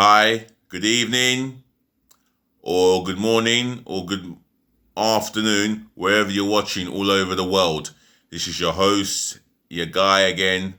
Hi, good evening, or good morning, or good afternoon, wherever you're watching all over the world. This is your host, your guy again.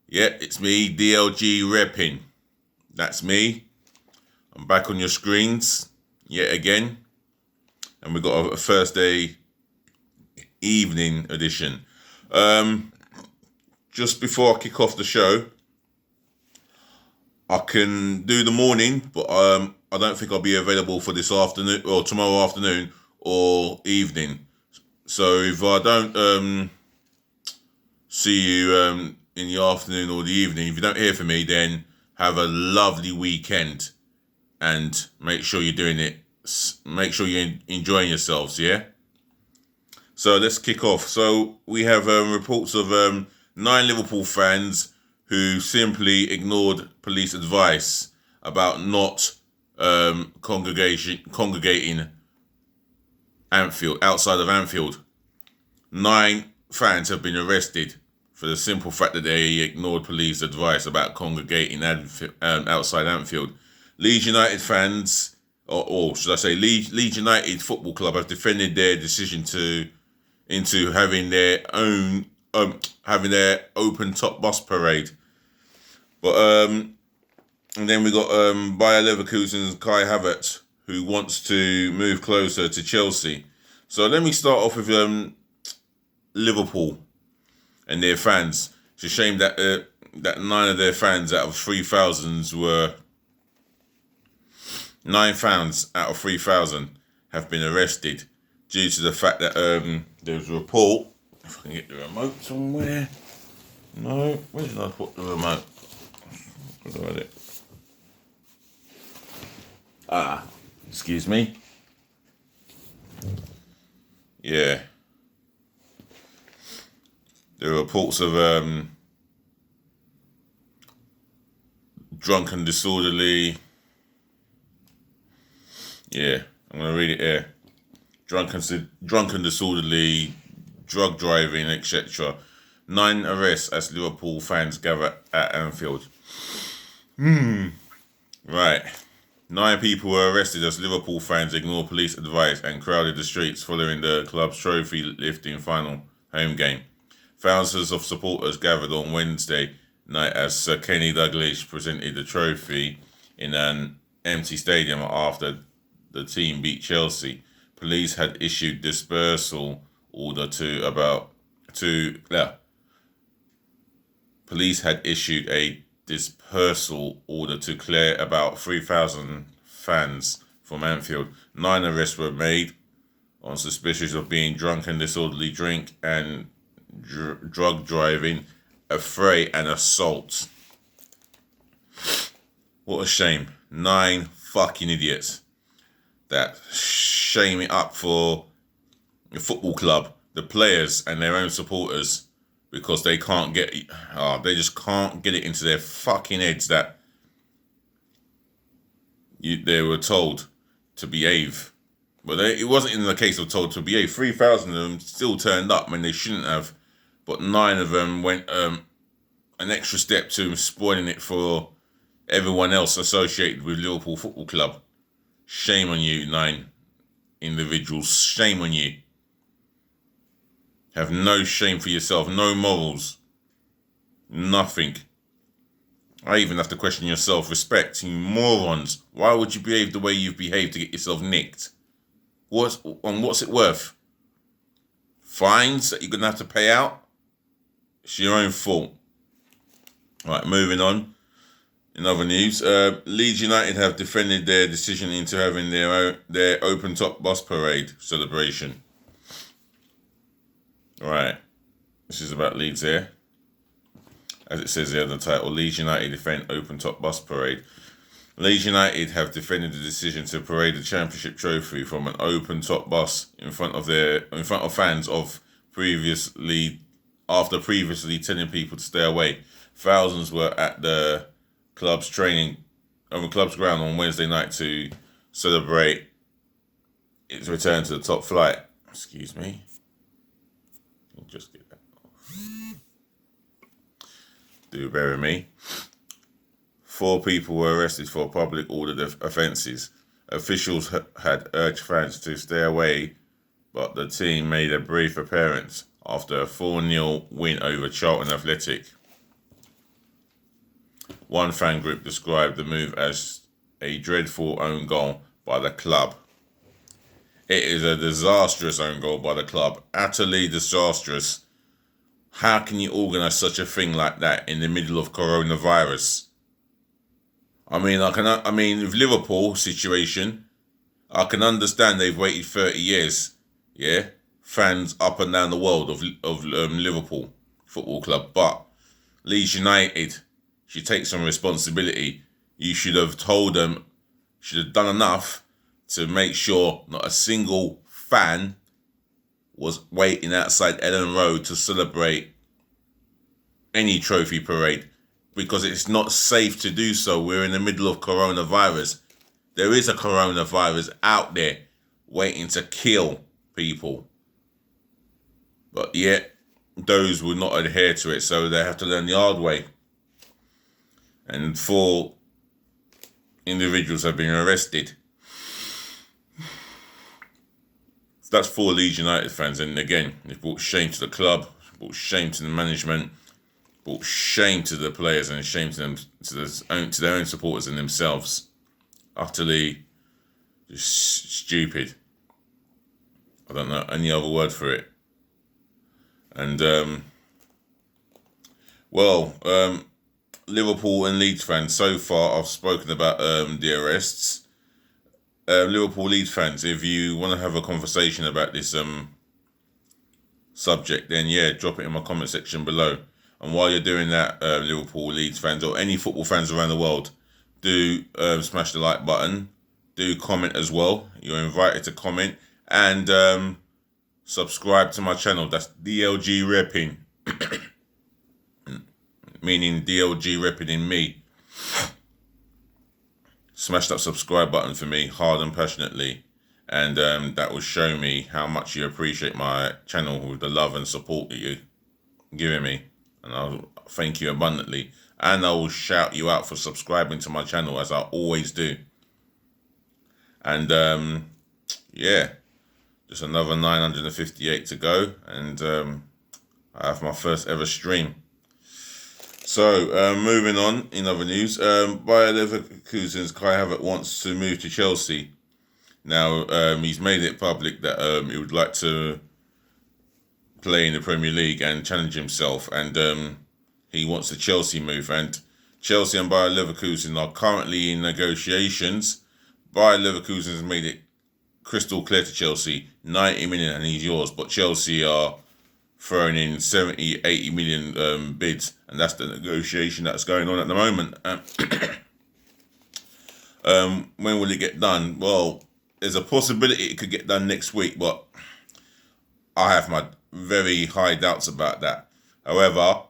Yeah, it's me, DLG Reppin. That's me. I'm back on your screens yet again. And we've got a Thursday evening edition. Just before I kick off the show, I can do the morning, but I don't think I'll be available for this afternoon or tomorrow afternoon or evening. So if I don't see you in the afternoon or the evening, if you don't hear from me, then have a lovely weekend and make sure you're doing it. Make sure you're enjoying yourselves, yeah? So let's kick off. So we have reports of 9 Liverpool fans who simply ignored police advice about not congregating outside of Anfield. 9 fans have been arrested for the simple fact that they ignored police advice about congregating outside Anfield. Leeds United fans, or should I say Leeds United Football Club, have defended their decision into having their open top bus parade. But and then we got Bayer Leverkusen's Kai Havert, who wants to move closer to Chelsea. So let me start off with Liverpool and their fans. It's a shame that 9 of their fans out of 3,000 were 9 fans out of 3,000 have been arrested due to the fact that there's a report. If I can get the remote somewhere. No, where did I put the remote? Where it? Excuse me. Yeah. There are reports of drunken disorderly. Yeah, I'm gonna read it here. Drunken disorderly, drug driving, etc. 9 arrests as Liverpool fans gather at Anfield. Right. 9 people were arrested as Liverpool fans ignored police advice and crowded the streets following the club's trophy lifting final home game. Thousands of supporters gathered on Wednesday night as Sir Kenny Dalglish presented the trophy in an empty stadium after the team beat Chelsea. Police had issued dispersal order Police had issued a dispersal order to clear about 3,000 fans from Anfield. 9 arrests were made on suspicion of being drunk and disorderly drink and drug driving, affray and assault. What a shame. 9 fucking idiots that shame it up for the football club, the players and their own supporters, because they just can't get it into their fucking heads that they were told to behave. But it wasn't in the case of told to behave. 3,000 of them still turned up when they shouldn't have, but 9 of them went an extra step to spoiling it for everyone else associated with Liverpool Football Club. Shame on you, 9 individuals. Shame on you. Have no shame for yourself, no morals, nothing. I even have to question your self-respect, you morons. Why would you behave the way you've behaved to get yourself nicked? What's it worth? Fines that you're going to have to pay out? It's your own fault. Right, moving on. In other news, Leeds United have defended their decision into having their open top bus parade celebration. Right, this is about Leeds here. As it says here in the title, Leeds United defend open top bus parade. Leeds United have defended the decision to parade the championship trophy from an open top bus in front of fans after previously telling people to stay away. Thousands were at the club's ground on Wednesday night to celebrate its return to the top flight. Excuse me. Just get that off. Do bear with me. 4 people were arrested for public order offences. Officials had urged fans to stay away, but the team made a brief appearance after a 4-0 win over Charlton Athletic. One fan group described the move as a dreadful own goal by the club. It is a disastrous own goal by the club, utterly disastrous. How can you organise such a thing like that in the middle of coronavirus? I mean, with Liverpool situation, I can understand they've waited 30 years. Yeah, fans up and down the world of Liverpool Football Club, but Leeds United should take some responsibility. You should have told them, should have done enough to make sure not a single fan was waiting outside Ellen Road to celebrate any trophy parade, because it's not safe to do so. We're in the middle of coronavirus. There is a coronavirus out there waiting to kill people. But yet, those will not adhere to it, so they have to learn the hard way. And 4 individuals have been arrested. That's 4 Leeds United fans, and again, they've brought shame to the club, brought shame to the management, brought shame to the players, and shame to them, to their own supporters and themselves. Utterly just stupid. I don't know any other word for it. And Liverpool and Leeds fans. So far, I've spoken about the arrests. Liverpool Leeds fans, if you want to have a conversation about this subject, then yeah, drop it in my comment section below. And while you're doing that, Liverpool Leeds fans or any football fans around the world, do smash the like button. Do comment as well. You're invited to comment, and subscribe to my channel. That's DLG Reppin, meaning DLG Reppin in me. Smash that subscribe button for me hard and passionately, and that will show me how much you appreciate my channel with the love and support that you're giving me, and I'll thank you abundantly, and I will shout you out for subscribing to my channel, as I always do. And yeah, just another 958 to go, and I have my first ever stream. So, moving on, in other news, Bayer Leverkusen's Kai Havert wants to move to Chelsea. Now, he's made it public that he would like to play in the Premier League and challenge himself, and he wants a Chelsea move. And Chelsea and Bayer Leverkusen are currently in negotiations. Bayer Leverkusen has made it crystal clear to Chelsea, 90 million and he's yours, but Chelsea are throwing in 70, 80 million bids, and that's the negotiation that's going on at the moment. When will it get done? Well, there's a possibility it could get done next week, but I have my very high doubts about that. However,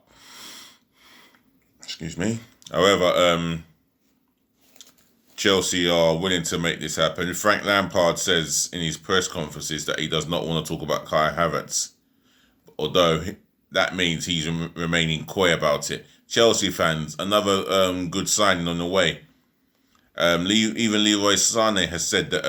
Chelsea are willing to make this happen. Frank Lampard says in his press conferences that he does not want to talk about Kai Havertz, although that means he's remaining coy about it. Chelsea fans, another good signing on the way. Even Leroy Sané has said that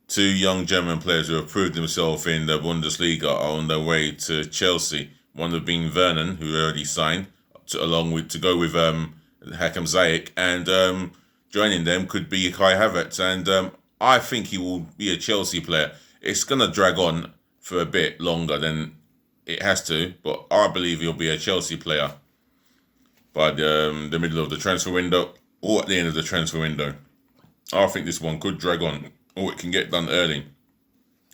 2 young German players who have proved themselves in the Bundesliga are on their way to Chelsea. One of being Vernon, who already signed, to go with Hakim Ziyech, and joining them could be Kai Havertz, and I think he will be a Chelsea player. It's going to drag on for a bit longer than it has to, but I believe he'll be a Chelsea player by the middle of the transfer window or at the end of the transfer window. I think this one could drag on, or it can get done early.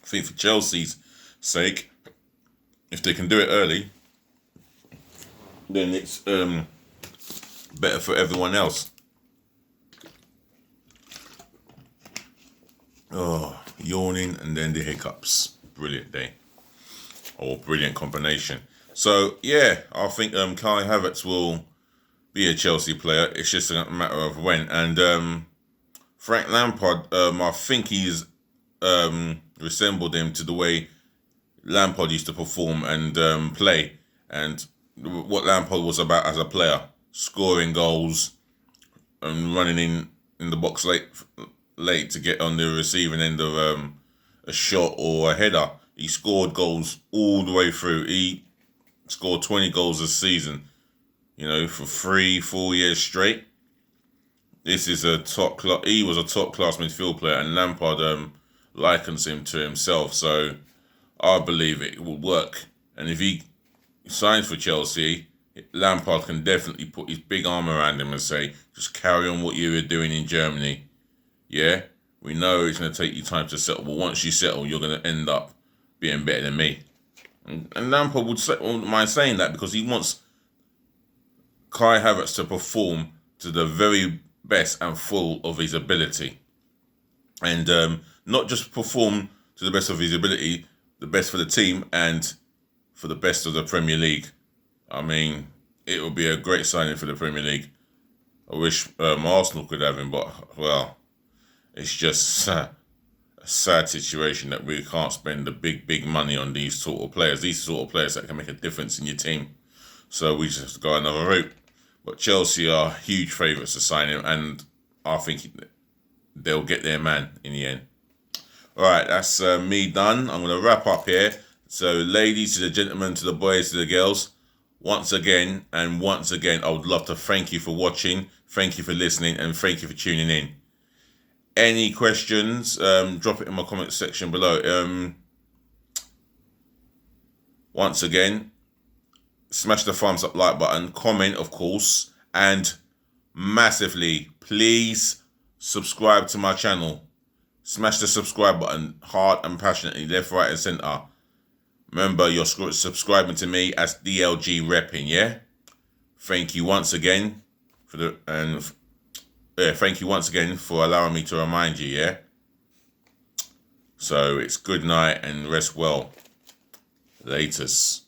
I think for Chelsea's sake, if they can do it early, then it's better for everyone else. Oh, yawning and then the hiccups. Brilliant day. Or brilliant combination. So, yeah, I think Kai Havertz will be a Chelsea player. It's just a matter of when. And Frank Lampard, I think he's resembled him to the way Lampard used to perform and play. And what Lampard was about as a player. Scoring goals, and running in the box late to get on the receiving end of a shot or a header. He scored goals all the way through. He scored 20 goals this season, for 3-4 years straight. This is he was a top class midfield player, and Lampard likens him to himself. So I believe it will work. And if he signs for Chelsea, Lampard can definitely put his big arm around him and say, just carry on what you were doing in Germany. Yeah, we know it's going to take you time to settle, but once you settle, you're going to end up being better than me. And Lampard wouldn't mind saying that, because he wants Kai Havertz to perform to the very best and full of his ability. And not just perform to the best of his ability, the best for the team and for the best of the Premier League. I mean, it would be a great signing for the Premier League. I wish Arsenal could have him, but, well, it's just a sad situation that we can't spend the big money on these sort of players. These sort of players that can make a difference in your team. So we just have to go another route. But Chelsea are huge favourites to sign him, and I think they'll get their man in the end. All right, that's me done. I'm going to wrap up here. So, ladies, to the gentlemen, to the boys, to the girls, once again, I would love to thank you for watching, thank you for listening, and thank you for tuning in. Any questions, drop it in my comment section below. Once again, smash the thumbs up like button, comment, of course, and massively, please subscribe to my channel. Smash the subscribe button hard and passionately, left, right, and centre. Remember, you're subscribing to me as DLG Reppin, yeah? Thank you once again thank you once again for allowing me to remind you, yeah? So it's good night and rest well. Laters.